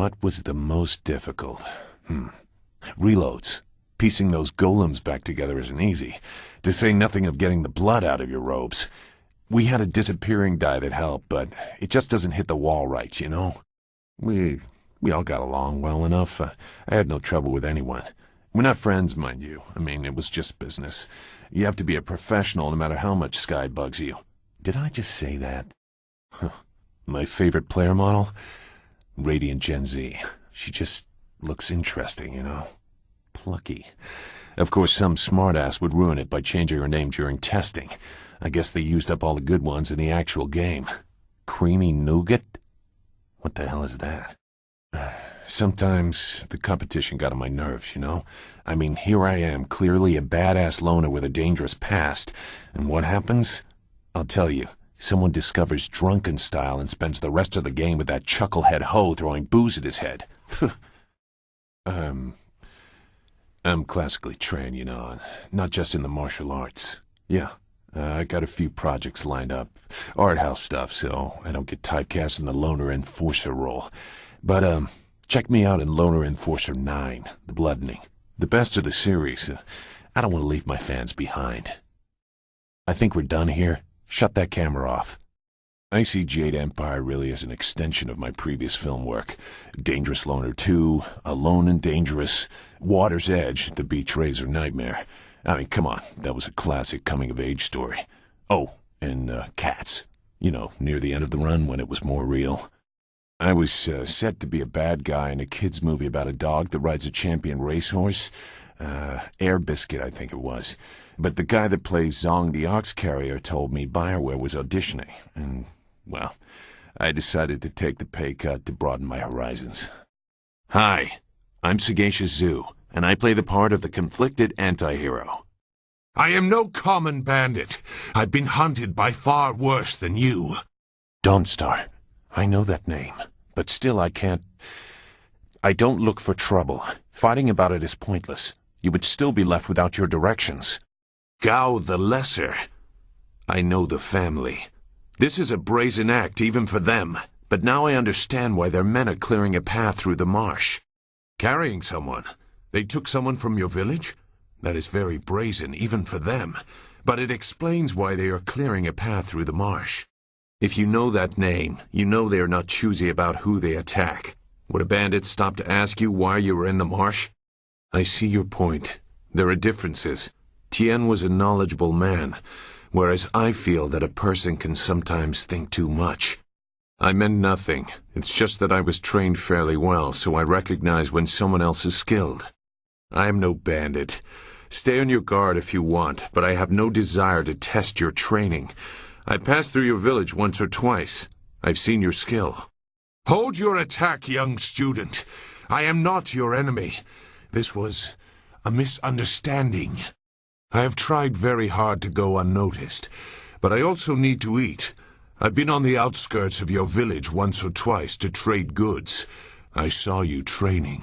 What was the most difficult? Reloads. Piecing those golems back together isn't easy, to say nothing of getting the blood out of your robes. We had a disappearing dye that helped, but it just doesn't hit the wall right, you know? We all got along well enough. I had no trouble with anyone. We're not friends, mind you. I mean, it was just business. You have to be a professional no matter how much Sky bugs you. Did I just say that? My favorite player model? Radiant Gen Z. She just looks interesting, you know? Plucky. Of course, some smartass would ruin it by changing her name during testing. I guess they used up all the good ones in the actual game. Creamy nougat? What the hell is that? Sometimes the competition got on my nerves, you know? I mean, here I am, clearly a badass loner with a dangerous past. And what happens? I'll tell you. Someone discovers drunken style and spends the rest of the game with that chucklehead hoe throwing booze at his head. I'm classically trained, you know, not just in the martial arts. Yeah, I got a few projects lined up. Art house stuff, so I don't get typecast in the Loner Enforcer role. But, check me out in Loner Enforcer 9, The Bloodening. The best of the series. I don't want to leave my fans behind. I think we're done here. Shut that camera off. I see Jade Empire really as an extension of my previous film work. Dangerous Loner 2, Alone and Dangerous, Water's Edge, The Beach Razor Nightmare. I mean, come on, that was a classic coming-of-age story. Oh, and Cats. You know, near the end of the run when it was more real. I was set to be a bad guy in a kid's movie about a dog that rides a champion racehorse. Air Biscuit, I think it was. But the guy that plays Zong the Ox Carrier told me Bioware was auditioning, and, well, I decided to take the pay cut to broaden my horizons. Hi, I'm Sagacious Zoo, and I play the part of the conflicted anti-hero. I am no common bandit. I've been hunted by far worse than you. Dawnstar. I know that name, but still I can't... I don't look for trouble. Fighting about it is pointless. You would still be left without your directions. Gao the Lesser. I know the family. This is a brazen act even for them, but now I understand why their men are clearing a path through the marsh. Carrying someone? They took someone from your village? That is very brazen, even for them, but it explains why they are clearing a path through the marsh. If you know that name, you know they are not choosy about who they attack. Would a bandit stop to ask you why you were in the marsh? I see your point. There are differences. Tien was a knowledgeable man, whereas I feel that a person can sometimes think too much. I meant nothing. It's just that I was trained fairly well, so I recognize when someone else is skilled. I am no bandit. Stay on your guard if you want, but I have no desire to test your training. I passed through your village once or twice. I've seen your skill. Hold your attack, young student. I am not your enemy. This was a misunderstanding. I have tried very hard to go unnoticed, but I also need to eat. I've been on the outskirts of your village once or twice to trade goods. I saw you training.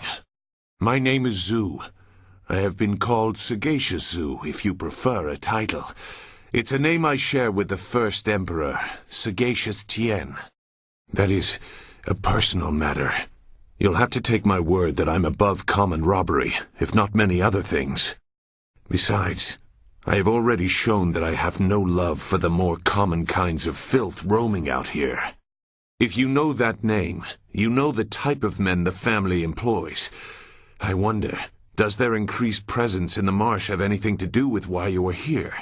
My name is Zhu. I have been called Sagacious Zhu, if you prefer a title. It's a name I share with the first emperor, Sagacious Tien. That is a personal matter. You'll have to take my word that I'm above common robbery, if not many other things. Besides, I have already shown that I have no love for the more common kinds of filth roaming out here. If you know that name, you know the type of men the family employs. I wonder, does their increased presence in the marsh have anything to do with why you are here?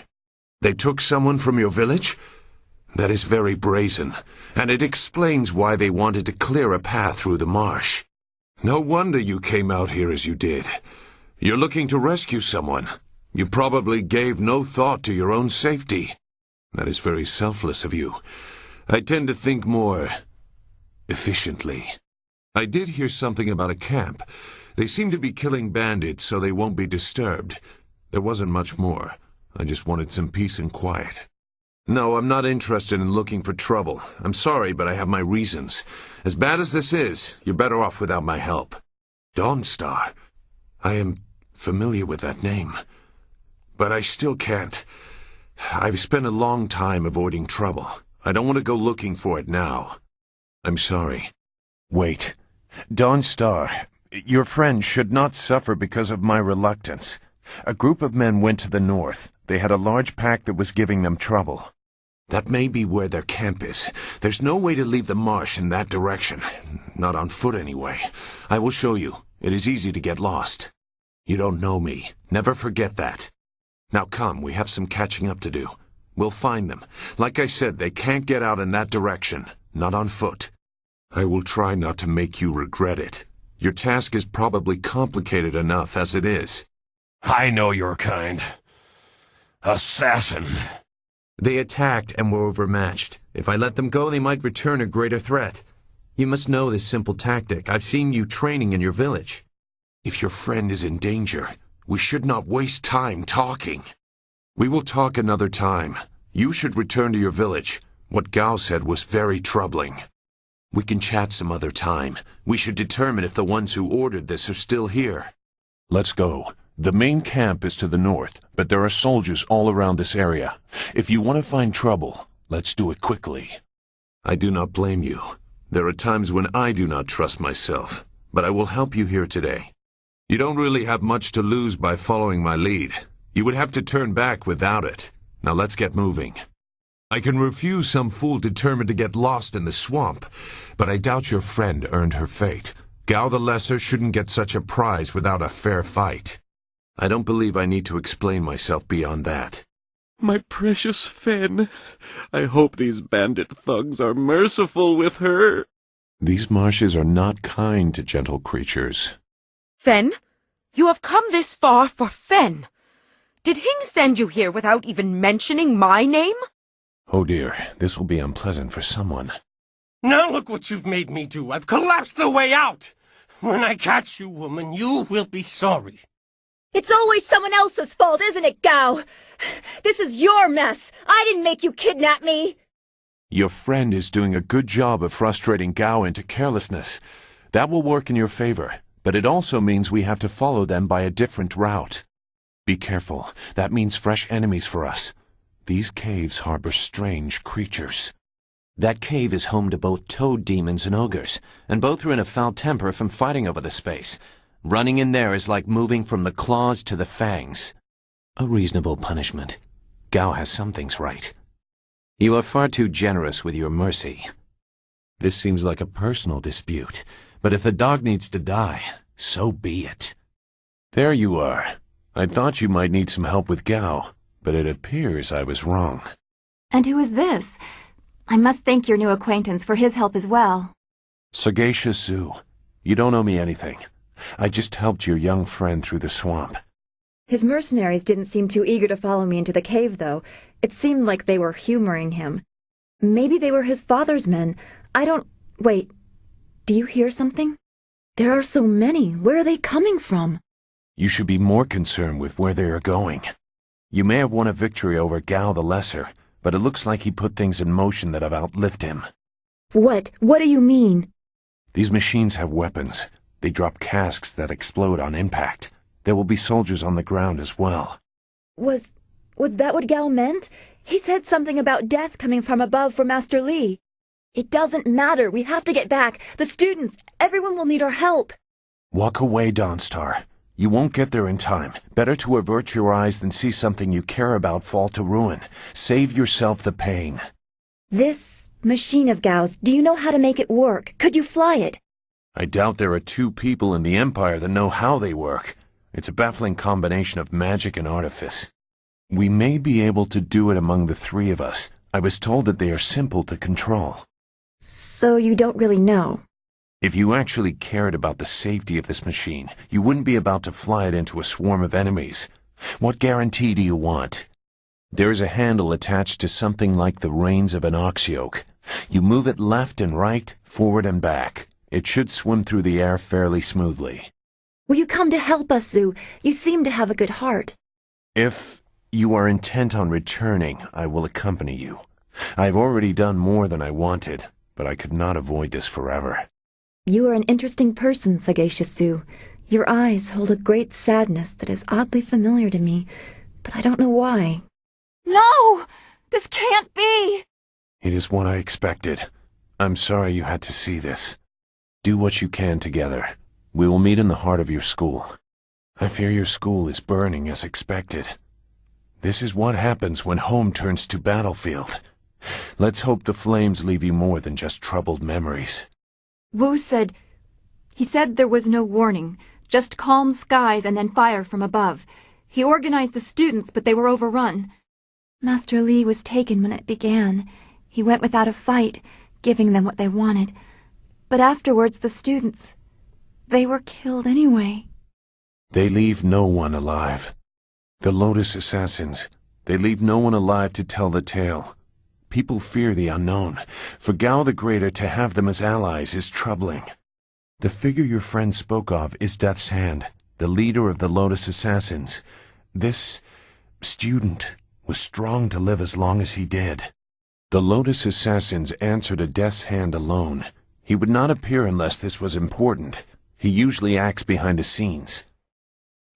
They took someone from your village? That is very brazen, and it explains why they wanted to clear a path through the marsh. No wonder you came out here as you did. You're looking to rescue someone. You probably gave no thought to your own safety. That is very selfless of you. I tend to think more efficiently. I did hear something about a camp. They seem to be killing bandits so they won't be disturbed. There wasn't much more. I just wanted some peace and quiet. No, I'm not interested in looking for trouble. I'm sorry, but I have my reasons. As bad as this is, you're better off without my help. Dawnstar. I am familiar with that name. But I still can't. I've spent a long time avoiding trouble. I don't want to go looking for it now. I'm sorry. Wait. Dawnstar, your friend should not suffer because of my reluctance. A group of men went to the north. They had a large pack that was giving them trouble. That may be where their camp is. There's no way to leave the marsh in that direction. Not on foot, anyway. I will show you. It is easy to get lost. You don't know me. Never forget that. Now come, we have some catching up to do. We'll find them. Like I said, they can't get out in that direction. Not on foot. I will try not to make you regret it. Your task is probably complicated enough as it is. I know your kind. Assassin. They attacked and were overmatched. If I let them go, they might return a greater threat. You must know this simple tactic. I've seen you training in your village. If your friend is in danger, we should not waste time talking. We will talk another time. You should return to your village. What Gao said was very troubling. We can chat some other time. We should determine if the ones who ordered this are still here. Let's go. The main camp is to the north, but there are soldiers all around this area. If you want to find trouble, let's do it quickly. I do not blame you. There are times when I do not trust myself, but I will help you here today. You don't really have much to lose by following my lead. You would have to turn back without it. Now let's get moving. I can refuse some fool determined to get lost in the swamp, but I doubt your friend earned her fate. Gao the Lesser shouldn't get such a prize without a fair fight. I don't believe I need to explain myself beyond that. My precious Fen. I hope these bandit thugs are merciful with her. These marshes are not kind to gentle creatures. Fen? You have come this far for Fen. Did Hing send you here without even mentioning my name? Oh dear, this will be unpleasant for someone. Now look what you've made me do. I've collapsed the way out. When I catch you, woman, you will be sorry. It's always someone else's fault, isn't it, Gao? This is your mess. I didn't make you kidnap me. Your friend is doing a good job of frustrating Gao into carelessness. That will work in your favor, but it also means we have to follow them by a different route. Be careful. That means fresh enemies for us. These caves harbor strange creatures. That cave is home to both toad demons and ogres, and both are in a foul temper from fighting over the space. Running in there is like moving from the claws to the fangs. A reasonable punishment. Gao has some things right. You are far too generous with your mercy. This seems like a personal dispute, but if the dog needs to die, so be it. There you are. I thought you might need some help with Gao, but it appears I was wrong. And who is this? I must thank your new acquaintance for his help as well. Sagacious. You don't owe me anything. I just helped your young friend through the swamp. His mercenaries didn't seem too eager to follow me into the cave, though. It seemed like they were humoring him. Maybe they were his father's men. Wait, do you hear something? There are so many. Where are they coming from? You should be more concerned with where they are going. You may have won a victory over Gao the Lesser, but it looks like he put things in motion that have outlived him. What? What do you mean? These machines have weapons. They drop casks that explode on impact. There will be soldiers on the ground as well. Was that what Gao meant? He said something about death coming from above for Master Li. It doesn't matter. We have to get back. The students, everyone will need our help. Walk away, Dawnstar. You won't get there in time. Better to avert your eyes than see something you care about fall to ruin. Save yourself the pain. This machine of Gao's, do you know how to make it work? Could you fly it? I doubt there are two people in the Empire that know how they work. It's a baffling combination of magic and artifice. We may be able to do it among the three of us. I was told that they are simple to control. So you don't really know? If you actually cared about the safety of this machine, you wouldn't be about to fly it into a swarm of enemies. What guarantee do you want? There is a handle attached to something like the reins of an ox yoke. You move it left and right, forward and back. It should swim through the air fairly smoothly. Will you come to help us, Zhu? You seem to have a good heart. If you are intent on returning, I will accompany you. I've already done more than I wanted, but I could not avoid this forever. You are an interesting person, Sagacious. Your eyes hold a great sadness that is oddly familiar to me, but I don't know why. No! This can't be! It is what I expected. I'm sorry you had to see this. Do what you can together. We will meet in the heart of your school. I fear your school is burning as expected. This is what happens when home turns to battlefield. Let's hope the flames leave you more than just troubled memories. Wu said... He said there was no warning, just calm skies and then fire from above. He organized the students, but they were overrun. Master Li was taken when it began. He went without a fight, giving them what they wanted. But afterwards the students... they were killed anyway. They leave no one alive. The Lotus Assassins, they leave no one alive to tell the tale. People fear the unknown. For Gao the Greater to have them as allies is troubling. The figure your friend spoke of is Death's Hand, the leader of the Lotus Assassins. This student was strong to live as long as he did. The Lotus Assassins answered a Death's Hand alone. He would not appear unless this was important. He usually acts behind the scenes.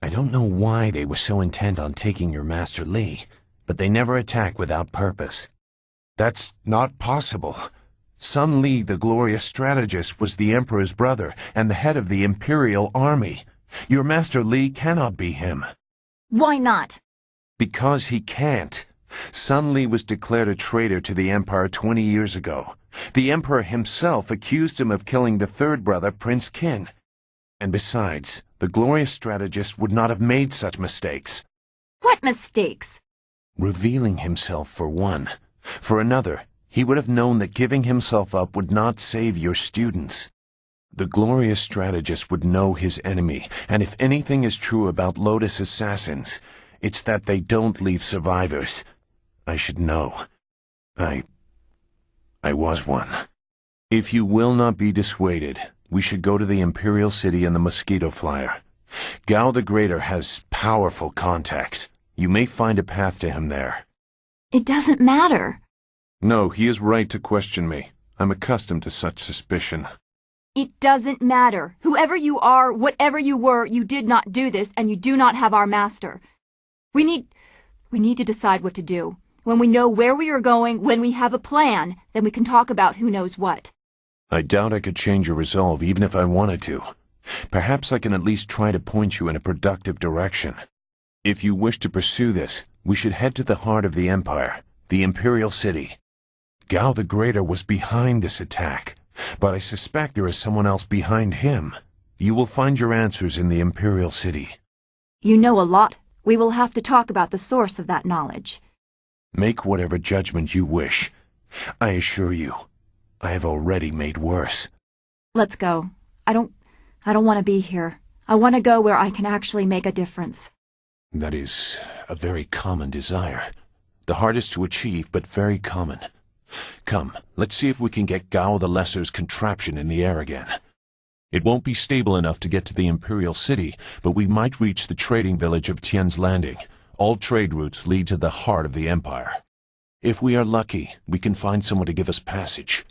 I don't know why they were so intent on taking your Master Li, but they never attack without purpose. That's not possible. Sun Li, the glorious strategist, was the Emperor's brother and the head of the Imperial Army. Your Master Li cannot be him. Why not? Because he can't. Sun Li was declared a traitor to the Empire 20 years ago. The Emperor himself accused him of killing the third brother, Prince Qin. And besides, the glorious strategist would not have made such mistakes. What mistakes? Revealing himself, for one. For another, he would have known that giving himself up would not save your students. The glorious strategist would know his enemy, and if anything is true about Lotus Assassins, it's that they don't leave survivors. I should know. I was one. If you will not be dissuaded, we should go to the Imperial City in the Mosquito Flyer. Gao the Greater has powerful contacts. You may find a path to him there. It doesn't matter. No, he is right to question me. I'm accustomed to such suspicion. It doesn't matter. Whoever you are, whatever you were, you did not do this, and you do not have our master. We need to decide what to do. When we know where we are going, when we have a plan, then we can talk about who knows what. I doubt I could change your resolve even if I wanted to. Perhaps I can at least try to point you in a productive direction. If you wish to pursue this, we should head to the heart of the Empire, the Imperial City. Gao the Greater was behind this attack, but I suspect there is someone else behind him. You will find your answers in the Imperial City. You know a lot. We will have to talk about the source of that knowledge. Make whatever judgment you wish. I assure you, I have already made worse. Let's go. I don't want to be here. I want to go where I can actually make a difference. That is a very common desire. The hardest to achieve, but very common. Come, let's see if we can get Gao the Lesser's contraption in the air again. It won't be stable enough to get to the Imperial City, but we might reach the trading village of Tian's Landing. All trade routes lead to the heart of the Empire. If we are lucky, we can find someone to give us passage.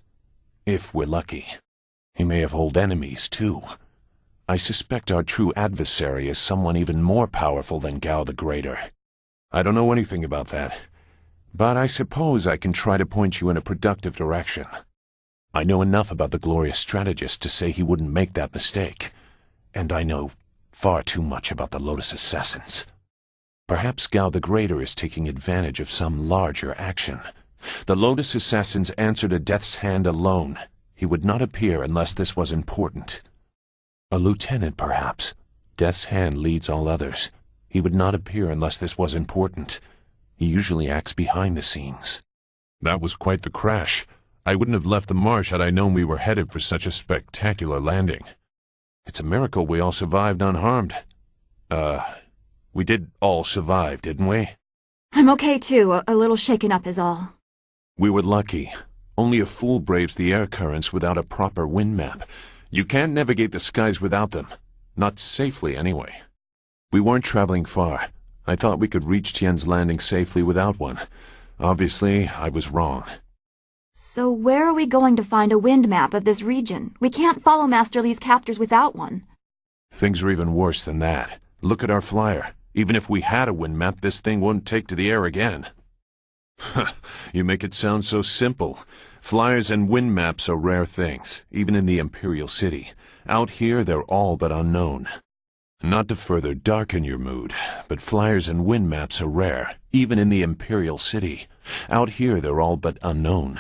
If we're lucky. He may have old enemies, too. I suspect our true adversary is someone even more powerful than Gao the Greater. I don't know anything about that, but I suppose I can try to point you in a productive direction. I know enough about the glorious strategist to say he wouldn't make that mistake, and I know far too much about the Lotus Assassins. Perhaps Gao the Greater is taking advantage of some larger action. The Lotus Assassins answered a Death's Hand alone. He would not appear unless this was important. A lieutenant, perhaps. Death's Hand leads all others. He would not appear unless this was important. He usually acts behind the scenes. That was quite the crash. I wouldn't have left the marsh had I known we were headed for such a spectacular landing. It's a miracle we all survived unharmed. We did all survive, didn't we? I'm okay too. A little shaken up is all. We were lucky. Only a fool braves the air currents without a proper wind map. You can't navigate the skies without them. Not safely, anyway. We weren't traveling far. I thought we could reach Tian's Landing safely without one. Obviously, I was wrong. So where are we going to find a wind map of this region? We can't follow Master Li's captors without one. Things are even worse than that. Look at our flyer. Even if we had a wind map, this thing wouldn't take to the air again. You make it sound so simple. Flyers and wind maps are rare things, even in the Imperial City. Out here, they're all but unknown. Not to further darken your mood, but flyers and wind maps are rare, even in the Imperial City. Out here, they're all but unknown.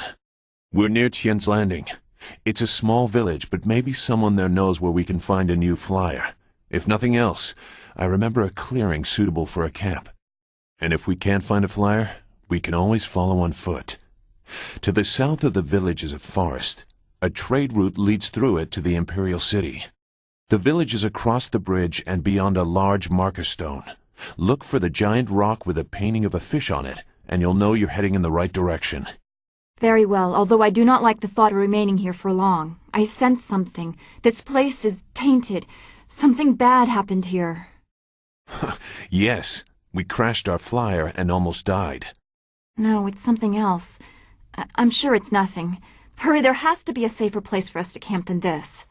We're near Tien's Landing. It's a small village, but maybe someone there knows where we can find a new flyer. If nothing else, I remember a clearing suitable for a camp. And if we can't find a flyer, we can always follow on foot. To the south of the village is a forest. A trade route leads through it to the Imperial City. The village is across the bridge and beyond a large marker stone. Look for the giant rock with a painting of a fish on it, and you'll know you're heading in the right direction. Very well, although I do not like the thought of remaining here for long. I sense something. This place is tainted. Something bad happened here. Yes, we crashed our flyer and almost died. No, it's something else. I'm sure it's nothing. Hurry, there has to be a safer place for us to camp than this.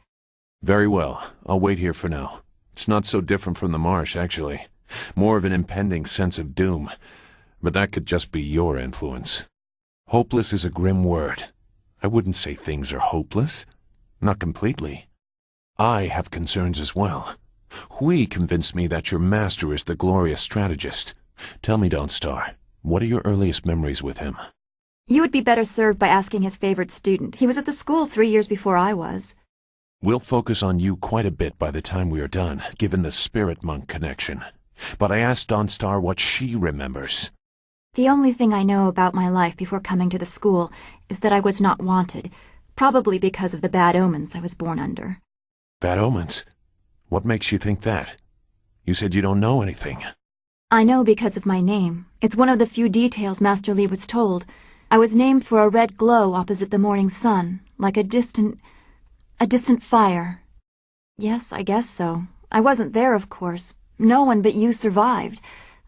Very well. I'll wait here for now. It's not so different from the marsh, actually. More of an impending sense of doom. But that could just be your influence. Hopeless is a grim word. I wouldn't say things are hopeless. Not completely. I have concerns as well. Hui convinced me that your master is the glorious strategist. Tell me, Dawnstar, what are your earliest memories with him? You would be better served by asking his favorite student. He was at the school 3 years before I was. We'll focus on you quite a bit by the time we are done, given the spirit monk connection. But I asked Dawnstar what she remembers. The only thing I know about my life before coming to the school is that I was not wanted, probably because of the bad omens I was born under. Bad omens? What makes you think that? You said you don't know anything. I know because of my name. It's one of the few details Master Li was told. I was named for a red glow opposite the morning sun, like a distant fire. Yes, I guess so. I wasn't there, of course. No one but you survived.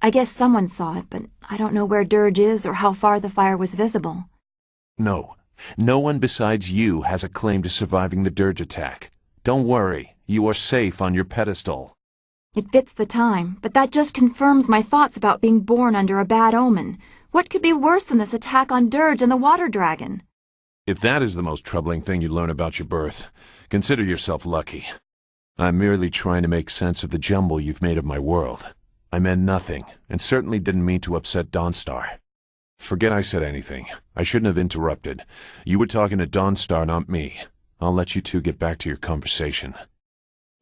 I guess someone saw it, but I don't know where Dirge is or how far the fire was visible. No. No one besides you has a claim to surviving the Dirge attack. Don't worry. You are safe on your pedestal. It fits the time, but that just confirms my thoughts about being born under a bad omen. What could be worse than this attack on Dirge and the water dragon? If that is the most troubling thing you learn about your birth, consider yourself lucky. I'm merely trying to make sense of the jumble you've made of my world. I meant nothing, and certainly didn't mean to upset Dawnstar. Forget I said anything. I shouldn't have interrupted. You were talking to Dawnstar, not me. I'll let you two get back to your conversation.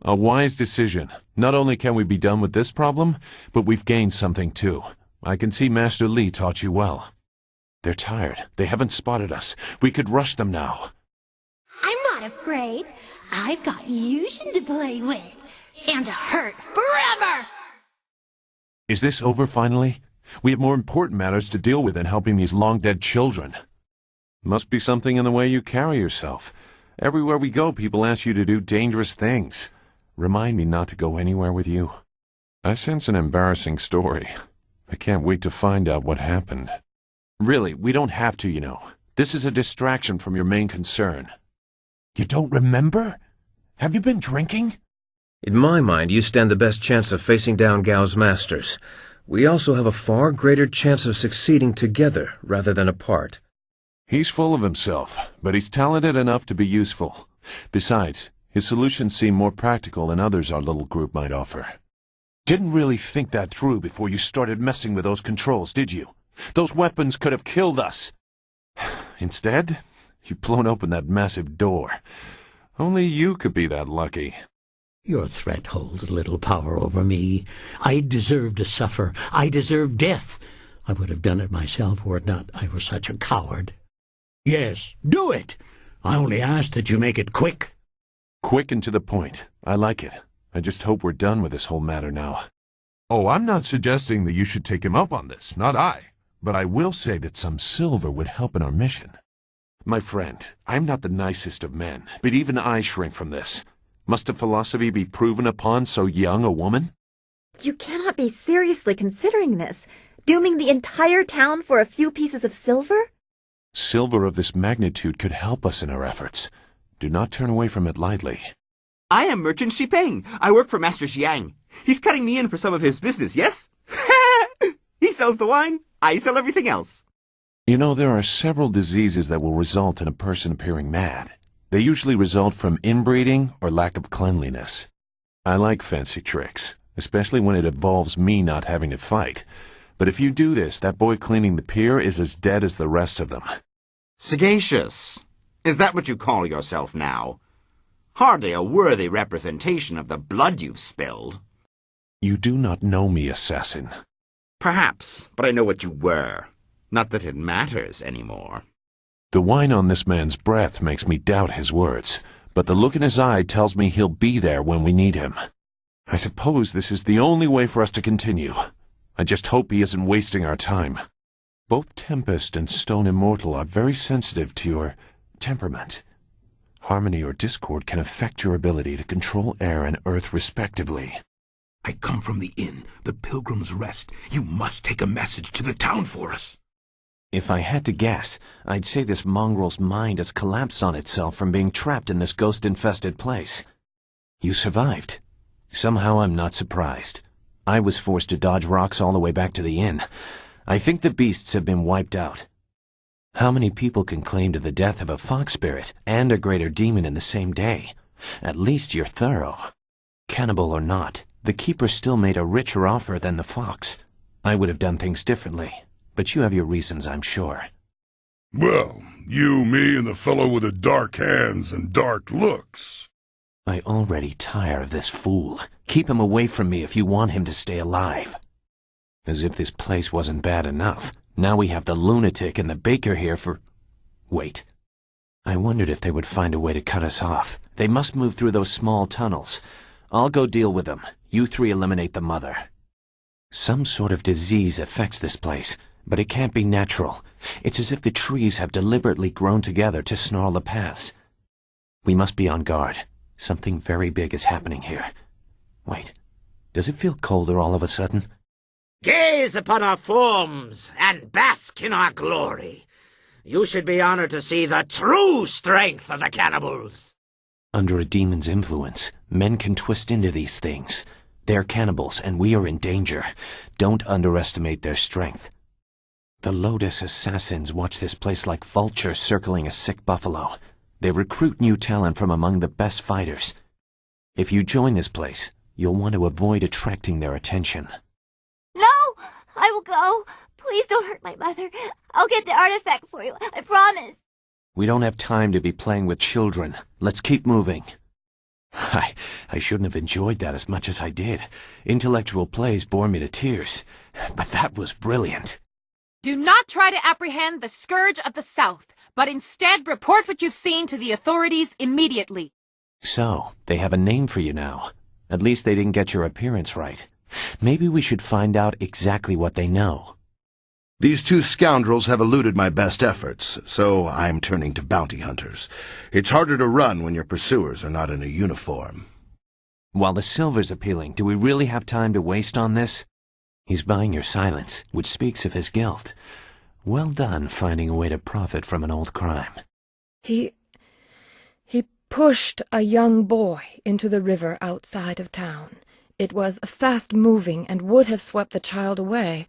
A wise decision. Not only can we be done with this problem, but we've gained something too. I can see Master Li taught you well. They're tired. They haven't spotted us. We could rush them now. I'm not afraid. I've got Yushin to play with. And to hurt forever! Is this over finally? We have more important matters to deal with than helping these long-dead children. Must be something in the way you carry yourself. Everywhere we go, people ask you to do dangerous things. Remind me not to go anywhere with you. I sense an embarrassing story. I can't wait to find out what happened. Really, we don't have to, you know. This is a distraction from your main concern. You don't remember? Have you been drinking? In my mind, you stand the best chance of facing down Gao's masters. We also have a far greater chance of succeeding together rather than apart. He's full of himself, but he's talented enough to be useful. Besides, his solutions seem more practical than others our little group might offer. Didn't really think that through before you started messing with those controls, did you? Those weapons could have killed us. Instead, you've blown open that massive door. Only you could be that lucky. Your threat holds little power over me. I deserve to suffer. I deserve death. I would have done it myself were it not I were such a coward. Yes, do it. I only ask that you make it quick. Quick and to the point. I like it. I just hope we're done with this whole matter now. Oh, I'm not suggesting that you should take him up on this, not I. But I will say that some silver would help in our mission. My friend, I'm not the nicest of men, but even I shrink from this. Must a philosophy be proven upon so young a woman? You cannot be seriously considering this. Dooming the entire town for a few pieces of silver? Silver of this magnitude could help us in our efforts. Do not turn away from it lightly. I am Merchant Shipeng. I work for Master Xiang. He's cutting me in for some of his business, yes? He sells the wine. I sell everything else. You know, there are several diseases that will result in a person appearing mad. They usually result from inbreeding or lack of cleanliness. I like fancy tricks, especially when it involves me not having to fight. But if you do this, that boy cleaning the pier is as dead as the rest of them. Sagacious. Is that what you call yourself now? Hardly a worthy representation of the blood you've spilled. You do not know me, assassin. Perhaps, but I know what you were. Not that it matters anymore. The wine on this man's breath makes me doubt his words, but the look in his eye tells me he'll be there when we need him. I suppose this is the only way for us to continue. I just hope he isn't wasting our time. Both Tempest and Stone Immortal are very sensitive to your temperament. Harmony or discord can affect your ability to control air and earth respectively. I come from the inn, the Pilgrim's Rest. You must take a message to the town for us. If I had to guess, I'd say this mongrel's mind has collapsed on itself from being trapped in this ghost-infested place. You survived. Somehow I'm not surprised. I was forced to dodge rocks all the way back to the inn. I think the beasts have been wiped out. How many people can claim to the death of a fox spirit and a greater demon in the same day? At least you're thorough. Cannibal or not, the keeper still made a richer offer than the fox. I would have done things differently, but you have your reasons, I'm sure. Well, you, me, and the fellow with the dark hands and dark looks. I already tire of this fool. Keep him away from me if you want him to stay alive. As if this place wasn't bad enough. Now we have the lunatic and the baker here for... Wait. I wondered if they would find a way to cut us off. They must move through those small tunnels. I'll go deal with them. You three eliminate the mother. Some sort of disease affects this place, but it can't be natural. It's as if the trees have deliberately grown together to snarl the paths. We must be on guard. Something very big is happening here. Wait, does it feel colder all of a sudden? Gaze upon our forms and bask in our glory. You should be honored to see the true strength of the cannibals. Under a demon's influence, men can twist into these things. They're cannibals, and we are in danger. Don't underestimate their strength. The Lotus assassins watch this place like vultures circling a sick buffalo. They recruit new talent from among the best fighters. If you join this place, you'll want to avoid attracting their attention. No! I will go. Please don't hurt my mother. I'll get the artifact for you. I promise. We don't have time to be playing with children. Let's keep moving. I shouldn't have enjoyed that as much as I did. Intellectual plays bore me to tears. But that was brilliant. Do not try to apprehend the Scourge of the South, but instead report what you've seen to the authorities immediately. So, they have a name for you now. At least they didn't get your appearance right. Maybe we should find out exactly what they know. These two scoundrels have eluded my best efforts, so I'm turning to bounty hunters. It's harder to run when your pursuers are not in a uniform. While the silver's appealing, do we really have time to waste on this? He's buying your silence, which speaks of his guilt. Well done finding a way to profit from an old crime. He pushed a young boy into the river outside of town. It was fast-moving and would have swept the child away,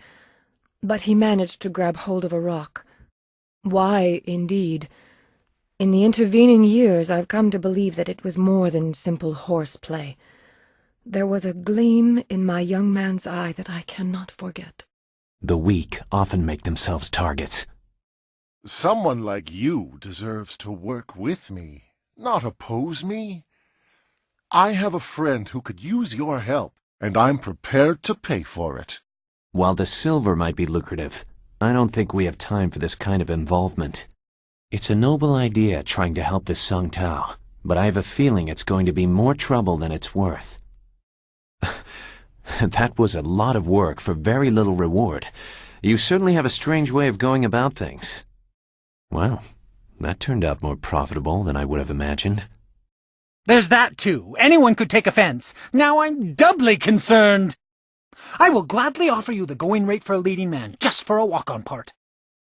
but he managed to grab hold of a rock. Why, indeed? In the intervening years, I've come to believe that it was more than simple horseplay. There was a gleam in my young man's eye that I cannot forget. The weak often make themselves targets. Someone like you deserves to work with me, not oppose me. I have a friend who could use your help, and I'm prepared to pay for it. While the silver might be lucrative, I don't think we have time for this kind of involvement. It's a noble idea trying to help the Sung Tao, but I have a feeling it's going to be more trouble than it's worth. That was a lot of work for very little reward. You certainly have a strange way of going about things. Well, that turned out more profitable than I would have imagined. There's that, too. Anyone could take offense. Now I'm doubly concerned. I will gladly offer you the going rate for a leading man, just for a walk-on part.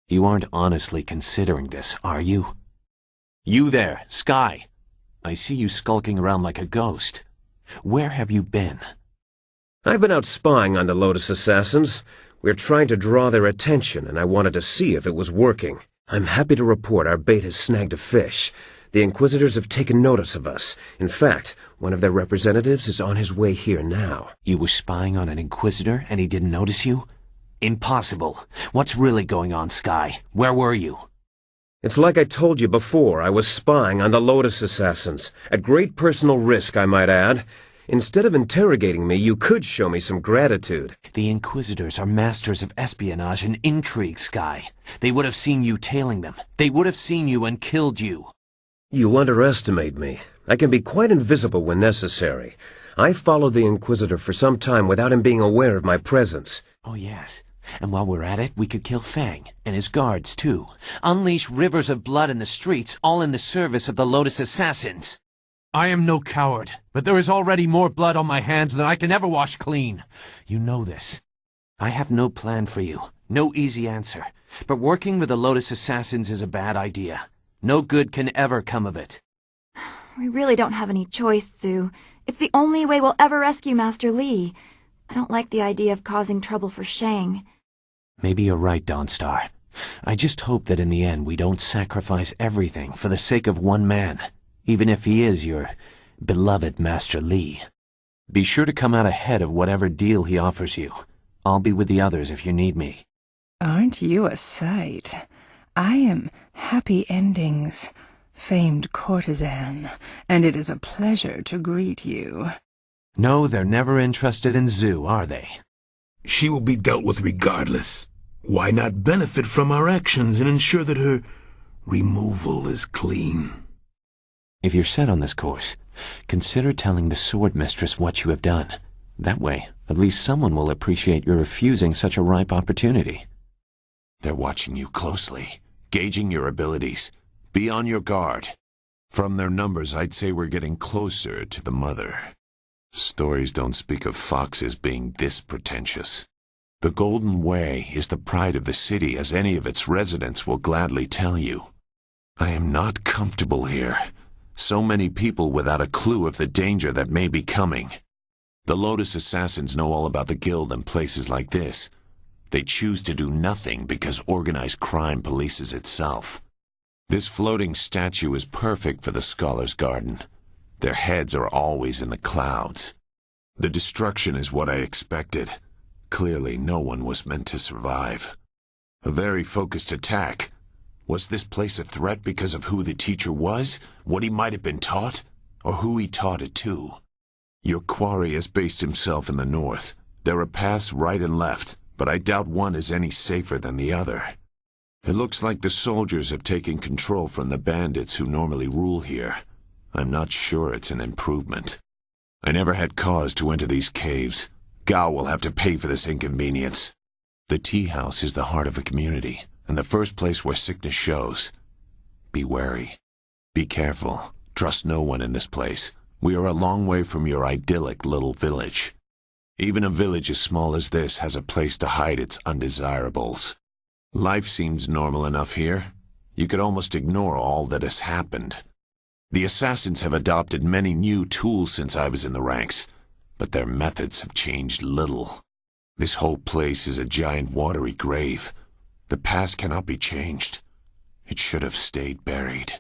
You aren't honestly considering this, are you? You there, Sky. I see you skulking around like a ghost. Where have you been? I've been out spying on the Lotus assassins. We're trying to draw their attention, and I wanted to see if it was working. I'm happy to report our bait has snagged a fish. The Inquisitors have taken notice of us. In fact, one of their representatives is on his way here now. You were spying on an Inquisitor and he didn't notice you? Impossible. What's really going on, Sky? Where were you? It's like I told you before, I was spying on the Lotus Assassins. At great personal risk, I might add. Instead of interrogating me, you could show me some gratitude. The Inquisitors are masters of espionage and intrigue, Sky. They would have seen you tailing them. They would have seen you and killed you. You underestimate me. I can be quite invisible when necessary. I followed the Inquisitor for some time without him being aware of my presence. Oh, yes. And while we're at it, we could kill Fang, and his guards, too. Unleash rivers of blood in the streets, all in the service of the Lotus Assassins. I am no coward, but there is already more blood on my hands than I can ever wash clean. You know this. I have no plan for you, no easy answer. But working with the Lotus Assassins is a bad idea. No good can ever come of it. We really don't have any choice, Sue. It's the only way we'll ever rescue Master Li. I don't like the idea of causing trouble for Shang. Maybe you're right, Dawnstar. I just hope that in the end we don't sacrifice everything for the sake of one man, even if he is your beloved Master Li. Be sure to come out ahead of whatever deal he offers you. I'll be with the others if you need me. Aren't you a sight? I am Happy Endings, famed courtesan, and it is a pleasure to greet you. No, they're never interested in Zhu, are they? She will be dealt with regardless. Why not benefit from our actions and ensure that her removal is clean? If you're set on this course, consider telling the Sword Mistress what you have done. That way, at least someone will appreciate your refusing such a ripe opportunity. They're watching you closely, gauging your abilities. Be on your guard. From their numbers, I'd say we're getting closer to the mother. Stories don't speak of foxes being this pretentious. The Golden Way is the pride of the city, as any of its residents will gladly tell you. I am not comfortable here. So many people without a clue of the danger that may be coming. The Lotus Assassins know all about the Guild and places like this. They choose to do nothing because organized crime polices itself. This floating statue is perfect for the Scholar's Garden. Their heads are always in the clouds. The destruction is what I expected. Clearly, no one was meant to survive. A very focused attack. Was this place a threat because of who the teacher was, what he might have been taught, or who he taught it to? Your quarry has based himself in the north. There are paths right and left, but I doubt one is any safer than the other. It looks like the soldiers have taken control from the bandits who normally rule here. I'm not sure it's an improvement. I never had cause to enter these caves. Gao will have to pay for this inconvenience. The tea house is the heart of a community, and the first place where sickness shows. Be wary. Be careful. Trust no one in this place. We are a long way from your idyllic little village. Even a village as small as this has a place to hide its undesirables. Life seems normal enough here. You could almost ignore all that has happened. The assassins have adopted many new tools since I was in the ranks, but their methods have changed little. This whole place is a giant watery grave. The past cannot be changed. It should have stayed buried.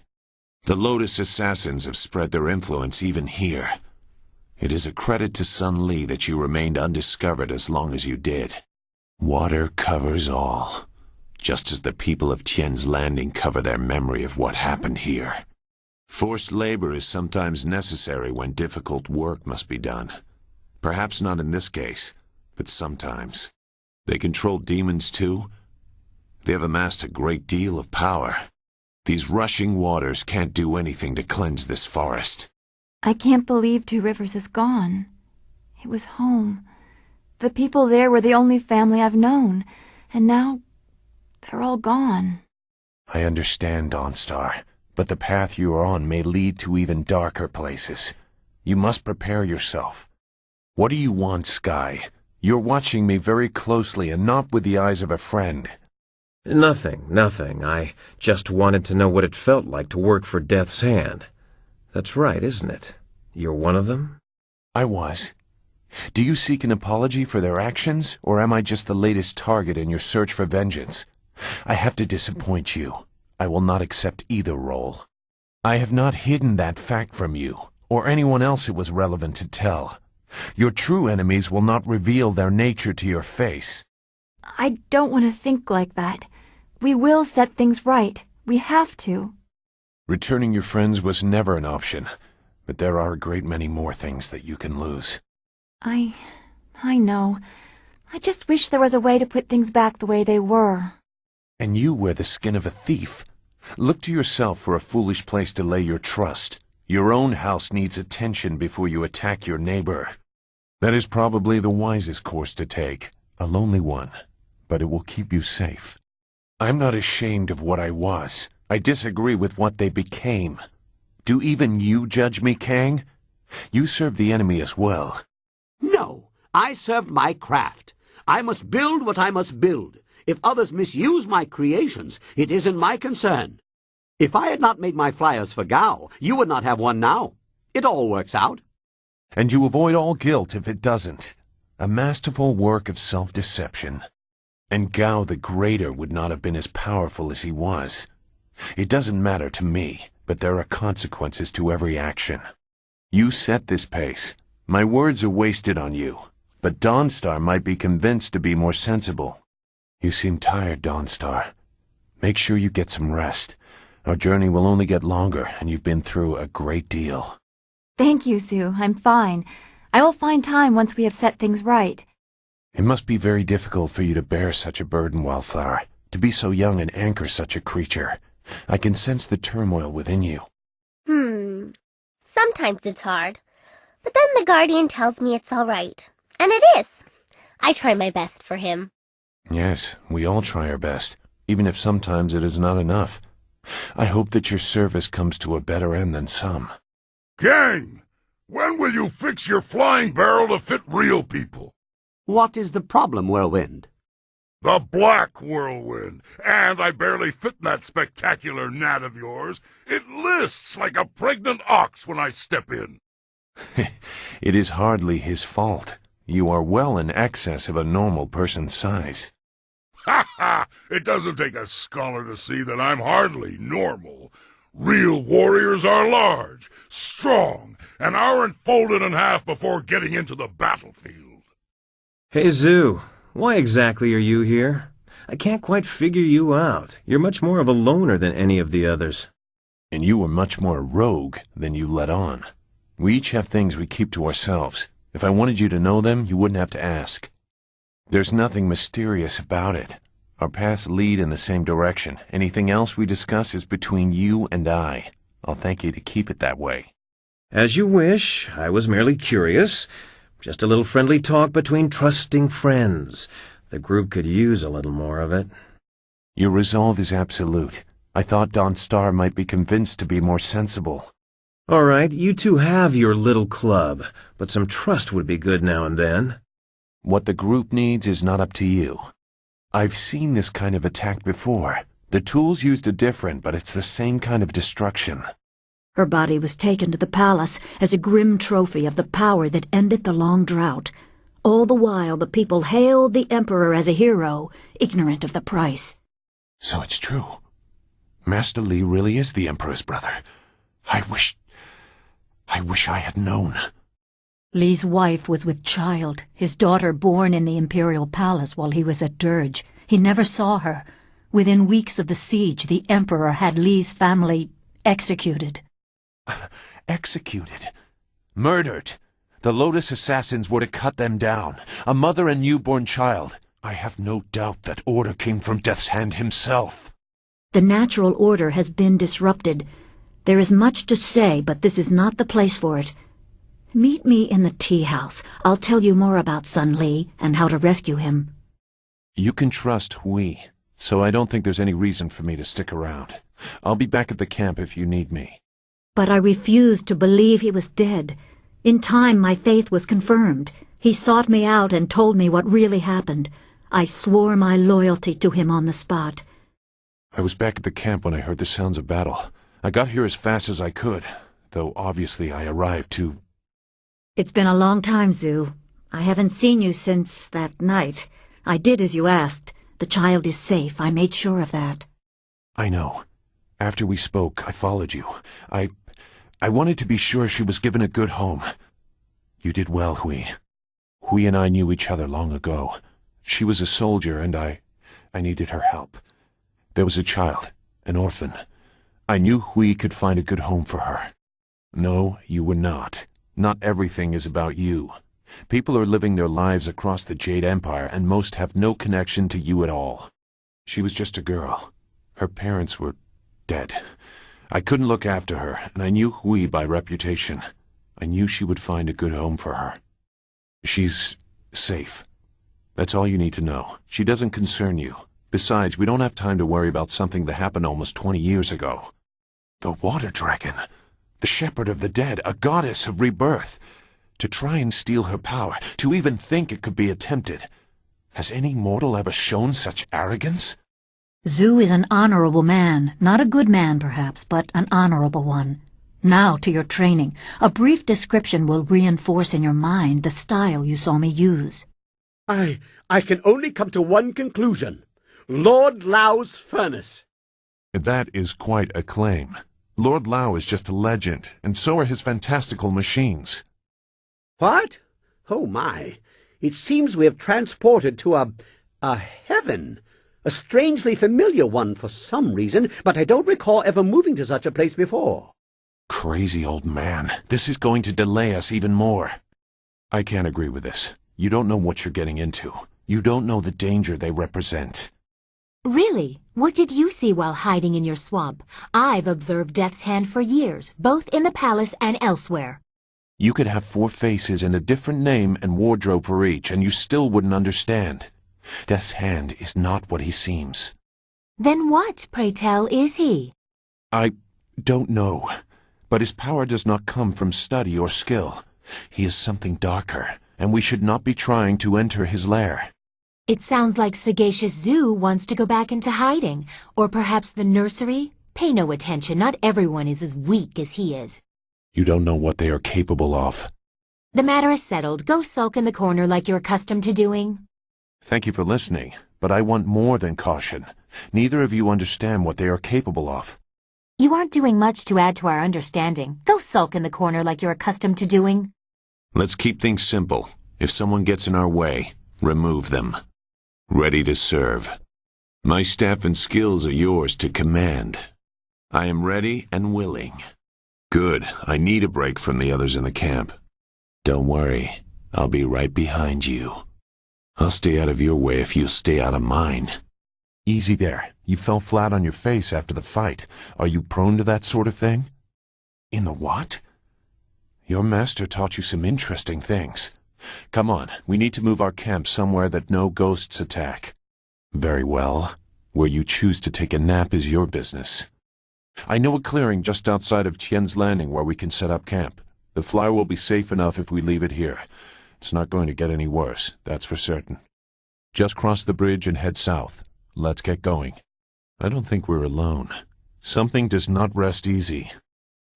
The Lotus Assassins have spread their influence even here. It is a credit to Sun Li that you remained undiscovered as long as you did. Water covers all, just as the people of Tian's Landing cover their memory of what happened here. Forced labor is sometimes necessary when difficult work must be done. Perhaps not in this case, but sometimes. They control demons too. They have amassed a great deal of power. These rushing waters can't do anything to cleanse this forest. I can't believe Two Rivers is gone. It was home. The people there were the only family I've known, and now they're all gone. I understand, Dawnstar, but the path you are on may lead to even darker places. You must prepare yourself. What do you want, Sky? You're watching me very closely and not with the eyes of a friend. Nothing. I just wanted to know what it felt like to work for Death's Hand. That's right, isn't it? You're one of them? I was. Do you seek an apology for their actions, or am I just the latest target in your search for vengeance? I have to disappoint you. I will not accept either role. I have not hidden that fact from you, or anyone else it was relevant to tell. Your true enemies will not reveal their nature to your face. I don't want to think like that. We will set things right. We have to. Returning your friends was never an option, but there are a great many more things that you can lose. I know. I just wish there was a way to put things back the way they were. And you wear the skin of a thief. Look to yourself for a foolish place to lay your trust. Your own house needs attention before you attack your neighbor. That is probably the wisest course to take, a lonely one, but it will keep you safe. I'm not ashamed of what I was. I disagree with what they became. Do even you judge me, Kang? You serve the enemy as well. No, I served my craft. I must build what I must build. If others misuse my creations, it isn't my concern. If I had not made my flyers for Gao, you would not have one now. It all works out. And you avoid all guilt if it doesn't. A masterful work of self-deception. And Gao the Greater would not have been as powerful as he was. It doesn't matter to me, but there are consequences to every action. You set this pace. My words are wasted on you, but Dawnstar might be convinced to be more sensible. You seem tired, Dawnstar. Make sure you get some rest. Our journey will only get longer, and you've been through a great deal. Thank you, Sue. I'm fine. I will find time once we have set things right. It must be very difficult for you to bear such a burden, Wildflower, to be so young and anchor such a creature. I can sense the turmoil within you. Sometimes it's hard. But then the Guardian tells me it's all right. And it is. I try my best for him. Yes, we all try our best, even if sometimes it is not enough. I hope that your service comes to a better end than some. Gang! When will you fix your flying barrel to fit real people? What is the problem, Whirlwind? The Black Whirlwind. And I barely fit in that spectacular gnat of yours. It lists like a pregnant ox when I step in. It is hardly his fault. You are well in excess of a normal person's size. Ha ha! It doesn't take a scholar to see that I'm hardly normal. Real warriors are large, strong, and aren't folded in half before getting into the battlefield. Hey, Zoo. Why exactly are you here? I can't quite figure you out. You're much more of a loner than any of the others. And you were much more a rogue than you let on. We each have things we keep to ourselves. If I wanted you to know them, you wouldn't have to ask. There's nothing mysterious about it. Our paths lead in the same direction. Anything else we discuss is between you and I. I'll thank you to keep it that way. As you wish. I was merely curious. Just a little friendly talk between trusting friends. The group could use a little more of it. Your resolve is absolute. I thought Dawnstar might be convinced to be more sensible. All right, you two have your little club, but some trust would be good now and then. What the group needs is not up to you. I've seen this kind of attack before. The tools used are different, but it's the same kind of destruction. Her body was taken to the palace as a grim trophy of the power that ended the long drought. All the while the people hailed the Emperor as a hero, ignorant of the price. So it's true. Master Li really is the Emperor's brother. I wish I had known. Li's wife was with child, his daughter born in the imperial palace while he was at Dirge. He never saw her. Within weeks of the siege, the Emperor had Li's family executed. Executed? Murdered? The Lotus assassins were to cut them down. A mother and newborn child. I have no doubt that order came from Death's Hand himself. The natural order has been disrupted. There is much to say, but this is not the place for it. Meet me in the tea house. I'll tell you more about Sun Li and how to rescue him. You can trust Hui, so I don't think there's any reason for me to stick around. I'll be back at the camp if you need me. But I refused to believe he was dead. In time, my faith was confirmed. He sought me out and told me what really happened. I swore my loyalty to him on the spot. I was back at the camp when I heard the sounds of battle. I got here as fast as I could, though obviously I arrived too... It's been a long time, Zoo. I haven't seen you since that night. I did as you asked. The child is safe. I made sure of that. I know. After we spoke, I followed you. I wanted to be sure she was given a good home. You did well, Hui. Hui and I knew each other long ago. She was a soldier, and I needed her help. There was a child, an orphan. I knew Hui could find a good home for her. No, you were not. Not everything is about you. People are living their lives across the Jade Empire, and most have no connection to you at all. She was just a girl. Her parents were dead. I couldn't look after her, and I knew Hui by reputation. I knew she would find a good home for her. She's safe. That's all you need to know. She doesn't concern you. Besides, we don't have time to worry about something that happened almost 20 years ago. The water dragon. The shepherd of the dead, a goddess of rebirth. To try and steal her power, to even think it could be attempted. Has any mortal ever shown such arrogance? Zhu is an honorable man. Not a good man, perhaps, but an honorable one. Now to your training. A brief description will reinforce in your mind the style you saw me use. I can only come to one conclusion. Lord Lao's furnace. That is quite a claim. Lord Lao is just a legend, and so are his fantastical machines. What? Oh my. It seems we have transported to a heaven. A strangely familiar one for some reason, but I don't recall ever moving to such a place before. Crazy old man. This is going to delay us even more. I can't agree with this. You don't know what you're getting into. You don't know the danger they represent. Really? What did you see while hiding in your swamp? I've observed Death's Hand for years, both in the palace and elsewhere. You could have 4 faces and a different name and wardrobe for each, and you still wouldn't understand. Death's Hand is not what he seems. Then what, pray tell, is he? I don't know, but his power does not come from study or skill. He is something darker, and we should not be trying to enter his lair. It sounds like Sagacious Zhu wants to go back into hiding, or perhaps the nursery. Pay no attention, not everyone is as weak as he is. You don't know what they are capable of. The matter is settled. Go sulk in the corner like you're accustomed to doing. Thank you for listening, but I want more than caution. Neither of you understand what they are capable of. You aren't doing much to add to our understanding. Go sulk in the corner like you're accustomed to doing. Let's keep things simple. If someone gets in our way, remove them. Ready to serve. My staff and skills are yours to command. I am ready and willing. Good. I need a break from the others in the camp. Don't worry. I'll be right behind you. I'll stay out of your way if you'll stay out of mine. Easy there. You fell flat on your face after the fight. Are you prone to that sort of thing? In the what? Your master taught you some interesting things. Come on, we need to move our camp somewhere that no ghosts attack. Very well. Where you choose to take a nap is your business. I know a clearing just outside of Tian's Landing where we can set up camp. The flyer will be safe enough if we leave it here. It's not going to get any worse, that's for certain. Just cross the bridge and head south. Let's get going. I don't think we're alone. Something does not rest easy.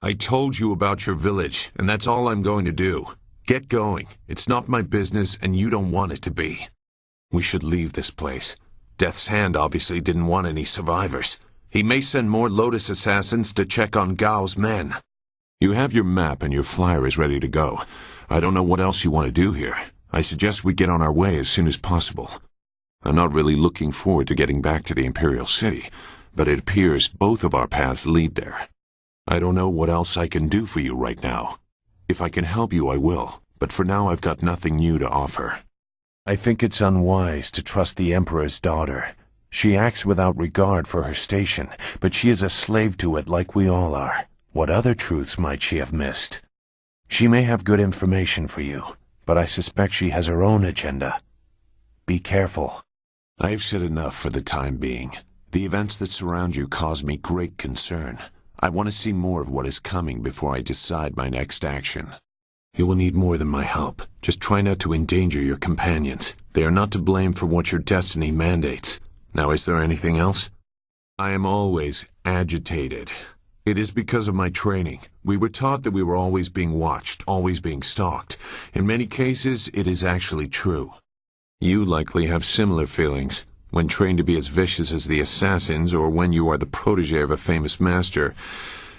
I told you about your village, and that's all I'm going to do. Get going. It's not my business, and you don't want it to be. We should leave this place. Death's Hand obviously didn't want any survivors. He may send more Lotus assassins to check on Gao's men. You have your map and your flyer is ready to go. I don't know what else you want to do here. I suggest we get on our way as soon as possible. I'm not really looking forward to getting back to the Imperial City, but it appears both of our paths lead there. I don't know what else I can do for you right now. If I can help you, I will, but for now I've got nothing new to offer. I think it's unwise to trust the Emperor's daughter. She acts without regard for her station, but she is a slave to it like we all are. What other truths might she have missed? She may have good information for you, but I suspect she has her own agenda. Be careful. I've said enough for the time being. The events that surround you cause me great concern. I want to see more of what is coming before I decide my next action. You will need more than my help. Just try not to endanger your companions. They are not to blame for what your destiny mandates. Now, is there anything else? I am always agitated. It is because of my training. We were taught that we were always being watched, always being stalked. In many cases, it is actually true. You likely have similar feelings. When trained to be as vicious as the assassins, or when you are the protege of a famous master,